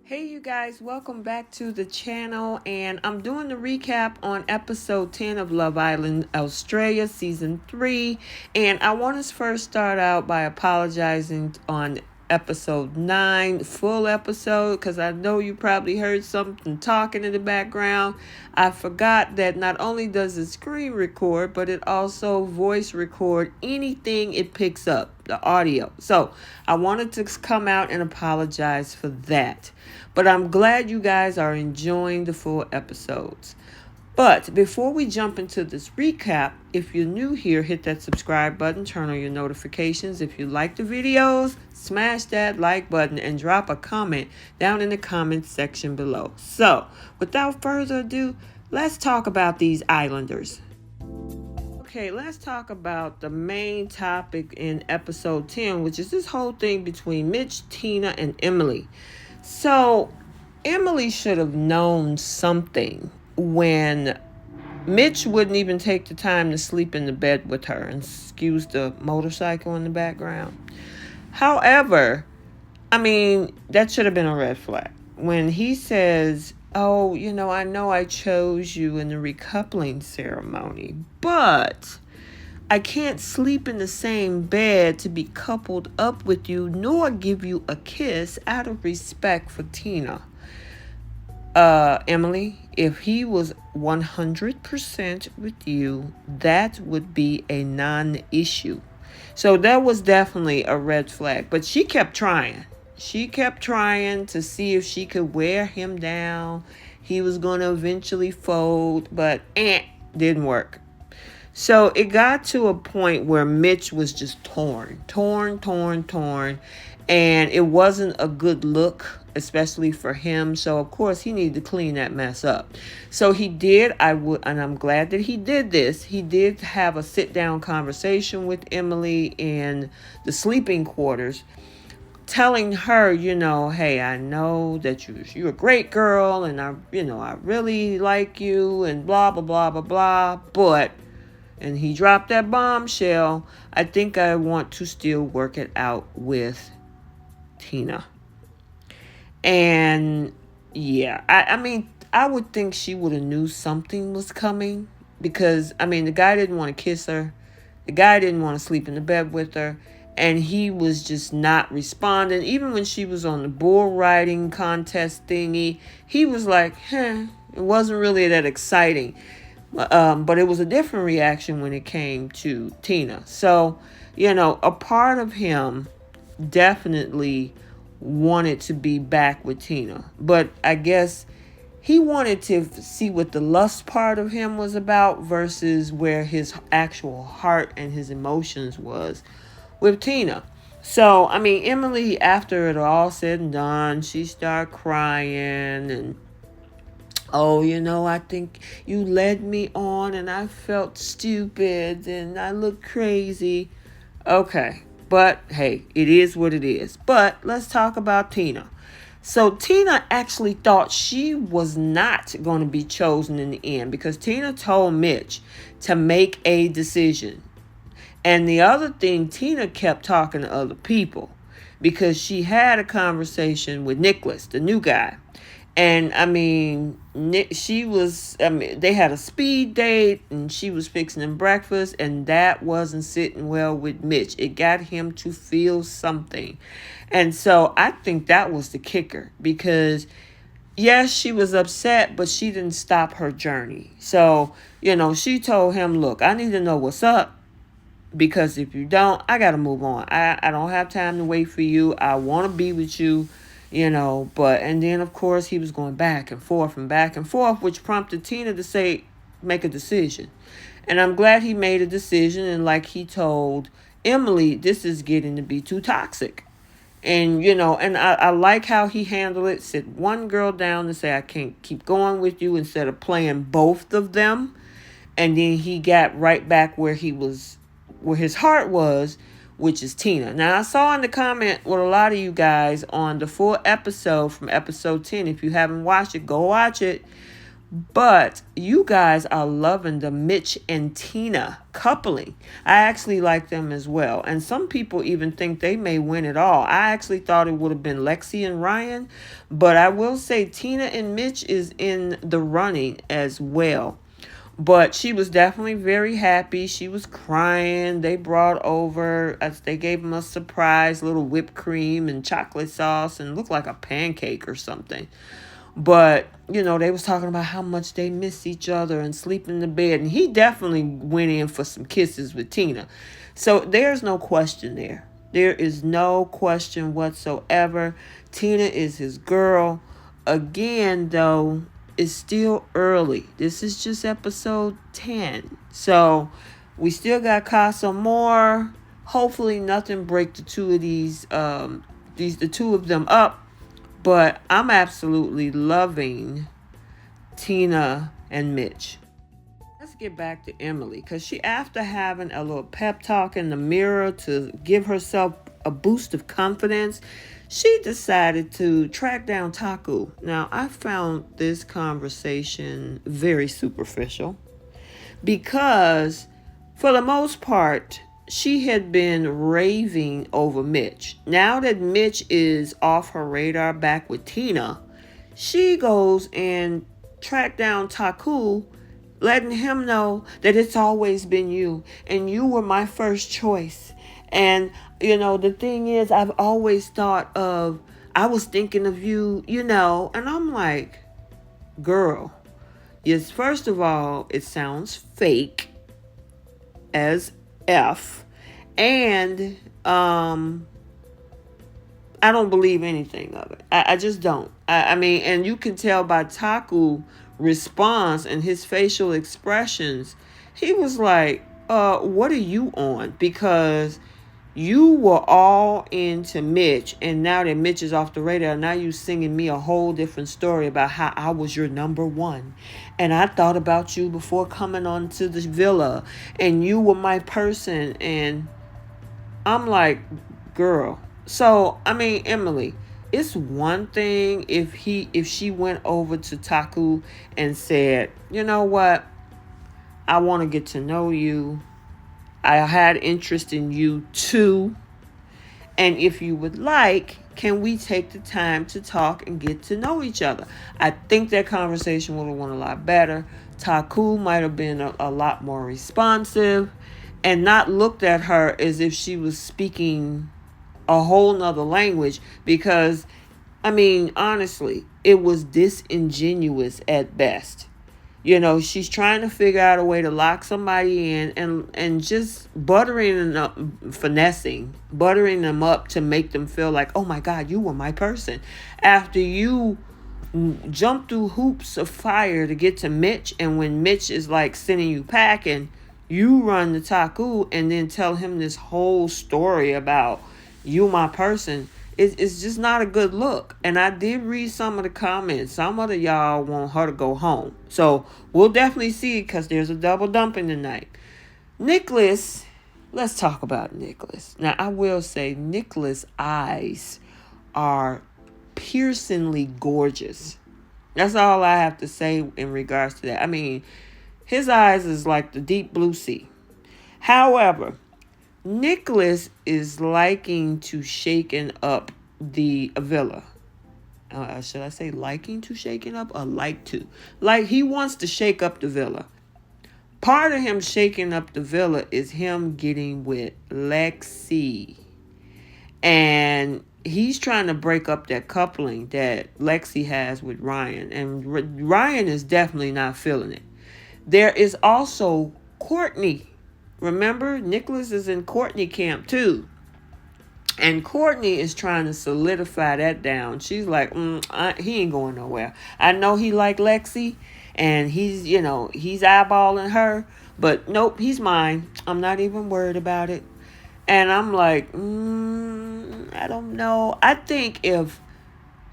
Hey you guys, welcome back to the channel, and I'm doing the recap on episode 10 of Love Island Australia season 3. And I want to first start out by apologizing on episode 9, full episode, because I know you probably heard something talking in the background. I forgot that not only does it screen record, but it also voice record anything it picks up, the audio. So I wanted to come out and apologize for that. But I'm glad you guys are enjoying the full episodes. But before we jump into this recap, if you're new here, hit that subscribe button, turn on your notifications. If you like the videos, smash that like button and drop a comment down in the comments section below. So, without further ado, let's talk about these islanders. Okay, let's talk about the main topic in episode 10, which is this whole thing between Mitch, Tina, and Emily. So, Emily should have known something when Mitch wouldn't even take the time to sleep in the bed with her, and excuse the motorcycle in the background. However, that should have been a red flag. When he says, oh, I know I chose you in the recoupling ceremony, but I can't sleep in the same bed to be coupled up with you, nor give you a kiss out of respect for Tina. Emily, if he was 100% with you, that would be a non-issue. So that was definitely a red flag. But she kept trying. She kept trying to see if she could wear him down. He was going to eventually fold, but didn't work. So it got to a point where Mitch was just torn. And it wasn't a good look, especially for him. So, of course, he needed to clean that mess up. So he did, and I'm glad that he did this. He did have a sit-down conversation with Emily in the sleeping quarters, telling her, hey, I know that you're a great girl, and I really like you, and blah, blah, blah, blah, blah, but... And he dropped that bombshell. I think I want to still work it out with Tina. And yeah, I would think she would have knew something was coming, because the guy didn't want to kiss her. The guy didn't want to sleep in the bed with her. And he was just not responding. Even when she was on the bull riding contest thingy, he was like, it wasn't really that exciting. But it was a different reaction when it came to Tina. So, a part of him definitely wanted to be back with Tina. But I guess he wanted to see what the lust part of him was about versus where his actual heart and his emotions was with Tina. So, Emily, after it all said and done, she started crying and, oh, I think you led me on and I felt stupid and I looked crazy. Okay, but hey, it is what it is. But let's talk about Tina. So Tina actually thought she was not going to be chosen in the end, because Tina told Mitch to make a decision. And the other thing, Tina kept talking to other people because she had a conversation with Nicolas, the new guy. And they had a speed date and she was fixing him breakfast, and that wasn't sitting well with Mitch. It got him to feel something. And so I think that was the kicker, because yes, she was upset, but she didn't stop her journey. So, she told him, look, I need to know what's up, because if you don't, I got to move on. I don't have time to wait for you. I want to be with you. And then of course he was going back and forth, which prompted Tina to make a decision. And I'm glad he made a decision. And like he told Emily, this is getting to be too toxic. And, and I like how he handled it. Sit one girl down and say, I can't keep going with you, instead of playing both of them. And then he got right back where his heart was, which is Tina. Now, I saw in the comment with a lot of you guys on the full episode from episode 10. If you haven't watched it, go watch it. But you guys are loving the Mitch and Tina coupling. I actually like them as well. And some people even think they may win it all. I actually thought it would have been Lexi and Ryan. But I will say Tina and Mitch is in the running as well. But she was definitely very happy. She was crying. They brought over, as they gave them a surprise little whipped cream and chocolate sauce and looked like a pancake or something. But, they was talking about how much they miss each other and sleep in the bed. And he definitely went in for some kisses with Tina. So there's no question there. There is no question whatsoever. Tina is his girl. Again, though, it's still early. This is just episode 10. So we still got Casa more. Hopefully nothing break the two of the two of them up. But I'm absolutely loving Tina and Mitch. Let's get back to Emily, because she, after having a little pep talk in the mirror to give herself a boost of confidence, she decided to track down Taku. Now, I found this conversation very superficial because, for the most part, she had been raving over Mitch. Now that Mitch is off her radar back with Tina, she goes and track down Taku, letting him know that it's always been you and you were my first choice. And, the thing is, I've always thought I was thinking of you, and I'm like, girl, yes, first of all, it sounds fake as F. And I don't believe anything of it. I just don't. I mean, and you can tell by Taku response and his facial expressions, he was like, what are you on? Because you were all into Mitch, and now that Mitch is off the radar, now you singing me a whole different story about how I was your number one. And I thought about you before coming on to the villa, and you were my person. And I'm like, girl. So, I mean, Emily, it's one thing if she went over to Taku and said, you know what? I want to get to know you. I had interest in you too. And if you would like, can we take the time to talk and get to know each other? I think that conversation would have went a lot better. Taku might have been a lot more responsive and not looked at her as if she was speaking a whole nother language, because, I mean, honestly, it was disingenuous at best. She's trying to figure out a way to lock somebody in and just buttering them up, buttering them up to make them feel like, oh my God, you were my person. After you jump through hoops of fire to get to Mitch, and when Mitch is like sending you packing, you run to Taku and then tell him this whole story about you my person. It's just not a good look. And I did read some of the comments. Some of y'all want her to go home. So we'll definitely see, because there's a double dumping tonight. Nicolas, let's talk about Nicolas. Now, I will say Nicolas' eyes are piercingly gorgeous. That's all I have to say in regards to that. I mean, his eyes is like the deep blue sea. However, Nicolas is liking to shaking up the villa. Should I say liking to shaking up or like to? Like, he wants to shake up the villa. Part of him shaking up the villa is him getting with Lexi. And he's trying to break up that coupling that Lexi has with Ryan. And Ryan is definitely not feeling it. There is also Courtney. Remember, Nicolas is in Courtney camp too. And Courtney is trying to solidify that down. She's like, he ain't going nowhere. I know he like Lexi, and he's eyeballing her. But nope, he's mine. I'm not even worried about it. And I'm like, I don't know. I think if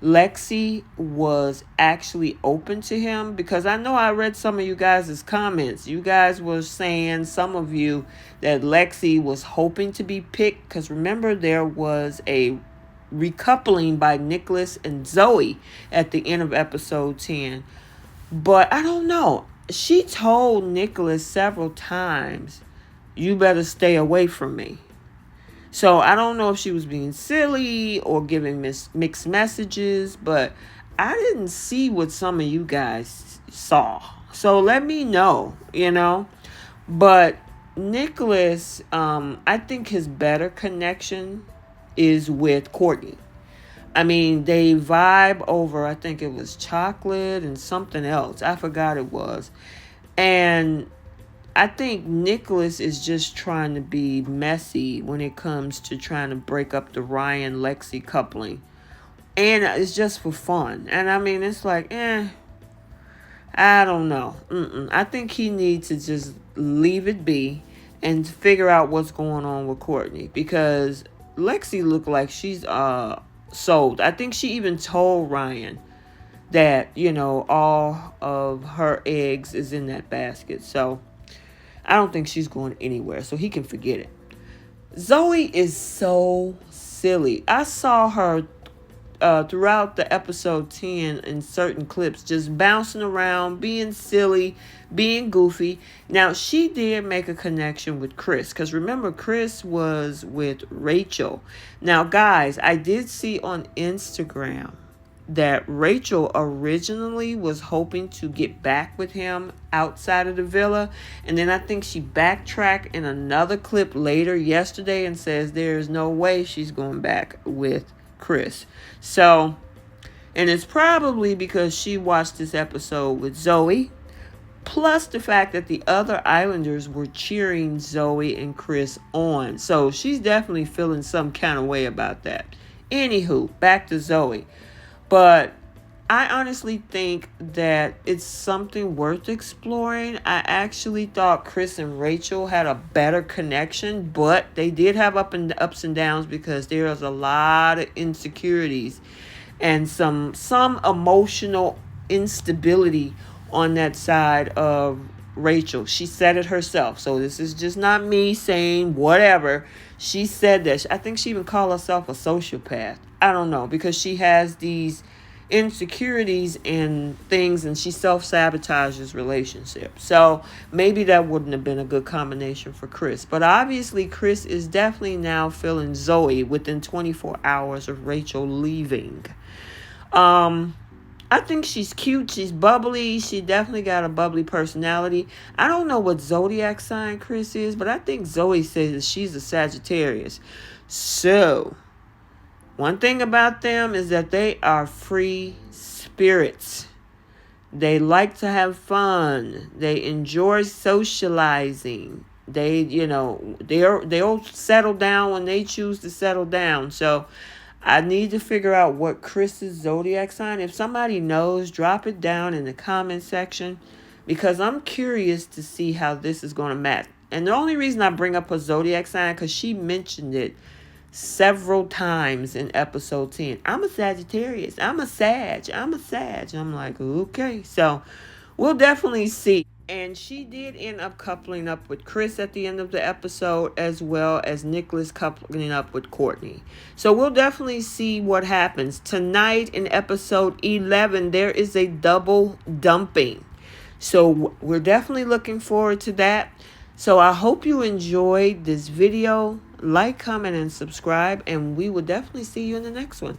Lexi was actually open to him, because I know I read some of you guys' comments. You guys were saying, some of you, that Lexi was hoping to be picked, because remember, there was a recoupling by Nicolas and Zoe at the end of episode 10. But I don't know. She told Nicolas several times, you better stay away from me. So I don't know if she was being silly or giving mixed messages, but I didn't see what some of you guys saw. So let me know. But Nicholas, I think his better connection is with Courtney. I mean, they vibe over, I think it was chocolate and something else. I forgot it was. And I think Nicholas is just trying to be messy when it comes to trying to break up the Ryan Lexi coupling. And it's just for fun. And I mean, it's like, I don't know. I think he needs to just leave it be and figure out what's going on with Courtney. Because Lexi looked like she's sold. I think she even told Ryan that, all of her eggs is in that basket. So I don't think she's going anywhere, so he can forget it. Zoe is so silly. I saw her throughout the episode 10 in certain clips, just bouncing around, being silly, being goofy. Now, she did make a connection with Chris, because remember, Chris was with Rachel. Now, guys, I did see on Instagram that Rachel originally was hoping to get back with him outside of the villa. And then I think she backtracked in another clip later yesterday and says there's no way she's going back with Chris. So, and it's probably because she watched this episode with Zoe, plus the fact that the other Islanders were cheering Zoe and Chris on. So she's definitely feeling some kind of way about that. Anywho, back to Zoe. But I honestly think that it's something worth exploring. I actually thought Chris and Rachel had a better connection, but they did have ups and downs because there's a lot of insecurities and some emotional instability on that side of Rachel. She said it herself. So this is just not me saying whatever. She said that. I think she even called herself a sociopath. I don't know, because she has these insecurities and things, and she self-sabotages relationships. So maybe that wouldn't have been a good combination for Chris. But obviously Chris is definitely now feeling Zoe within 24 hours of Rachel leaving. I think she's cute. She's bubbly. She definitely got a bubbly personality. I don't know what zodiac sign Chris is, but I think Zoe says she's a Sagittarius. So, one thing about them is that they are free spirits. They like to have fun. They enjoy socializing. They'll settle down when they choose to settle down. So, I need to figure out what Chris's zodiac sign. If somebody knows, drop it down in the comment section, because I'm curious to see how this is going to match. And the only reason I bring up her zodiac sign, because she mentioned it several times in episode 10. I'm a Sagittarius. I'm a Sag. And I'm like, okay. So we'll definitely see. And she did end up coupling up with Chris at the end of the episode, as well as Nicholas coupling up with Courtney. So we'll definitely see what happens. Tonight in episode 11, there is a double dumping. So we're definitely looking forward to that. So I hope you enjoyed this video. Like, comment, and subscribe. And we will definitely see you in the next one.